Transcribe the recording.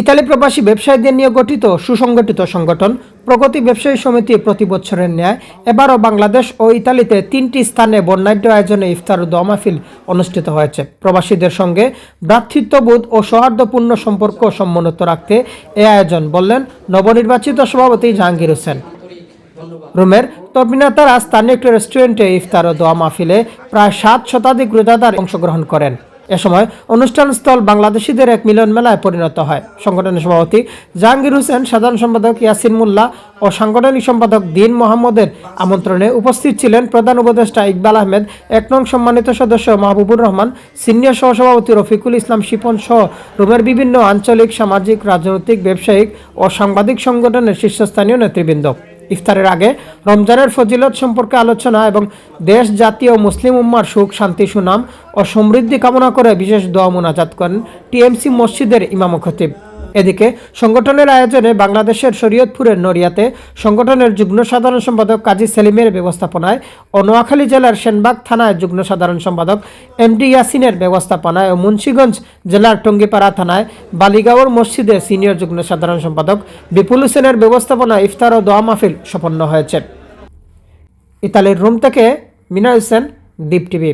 Italy প্রবাসী ব্যবসায়ীদের নিয়ে গঠিত সুসংগঠিত সংগঠন প্রগতি ব্যবসায়ী সমিতি প্রতি বছরের ন্যায় এবারও বাংলাদেশ ও ইতালিতে 3টি স্থানে বর্ণাঢ্য আয়োজনে ইফতার ও দোয়া মাহফিল অনুষ্ঠিত হয়েছে। প্রবাসীদের সঙ্গে ভ্রাতৃত্ববোধ ও সৌহার্দ্যপূর্ণ সম্পর্ক সমুন্নত রাখতে এ আয়োজন, বললেন নবনির্বাচিত সভাপতি জাহাঙ্গীর হোসেন। রোমের তর্মিনাতারা স্থানীয় একটি রেস্টুরেন্টে ইফতার ও দোয়া মাহফিলে প্রায় 7 শতাধিক রোজাদার অংশগ্রহণ করেন। এ সময় অনুষ্ঠানস্থল বাংলাদেশিদের এক মিলন মেলায় পরিণত হয়। সংগঠনের সভাপতি জাহাঙ্গীর হোসেন, সাধারণ সম্পাদক ইয়াসিন মোল্লা ও সাংগঠনিক সম্পাদক দীন মোহাম্মদের আমন্ত্রণে উপস্থিত ছিলেন প্রধান উপদেষ্টা ইকবাল আহমেদ, 1 নং সম্মানিত সদস্য মাহবুবুর রহমান, সিনিয়র সহসভাপতি রফিকুল ইসলাম শিপন সহ রোমের বিভিন্ন আঞ্চলিক, সামাজিক, রাজনৈতিক, ব্যবসায়িক ও সাংবাদিক সংগঠনের শীর্ষস্থানীয় নেতৃবৃন্দ। ইফতারের আগে রমজানের ফজিলত সম্পর্কে আলোচনা এবং দেশ, জাতি ও মুসলিম উম্মার সুখ, শান্তি, সুনাম ও সমৃদ্ধি কামনা করে বিশেষ দোয়া মুনাজাত করেন টিএমসি মসজিদের ইমাম ও খতিব। এদিকে সংগঠনের আয়োজনে বাংলাদেশের শরীয়তপুরের নড়িয়াতে সংগঠনের যুগ্ম সাধারণ সম্পাদক কাজী সেলিমের ব্যবস্থাপনায় ও নোয়াখালী জেলার সেনবাগ থানায় যুগ্ম সাধারণ সম্পাদক এমডি ইয়াসিনের ব্যবস্থাপনায় ও মুন্সিগঞ্জ জেলার টঙ্গিপাড়া থানায় বালিগাঁওর মসজিদে সিনিয়র যুগ্ম সাধারণ সম্পাদক বিপুল হোসেনের ব্যবস্থাপনায় ইফতার ও দোয়া মাহফিল সম্পন্ন হয়েছে। ইতালির রোম থেকে মিনার হোসেন, দ্বীপ টিভি।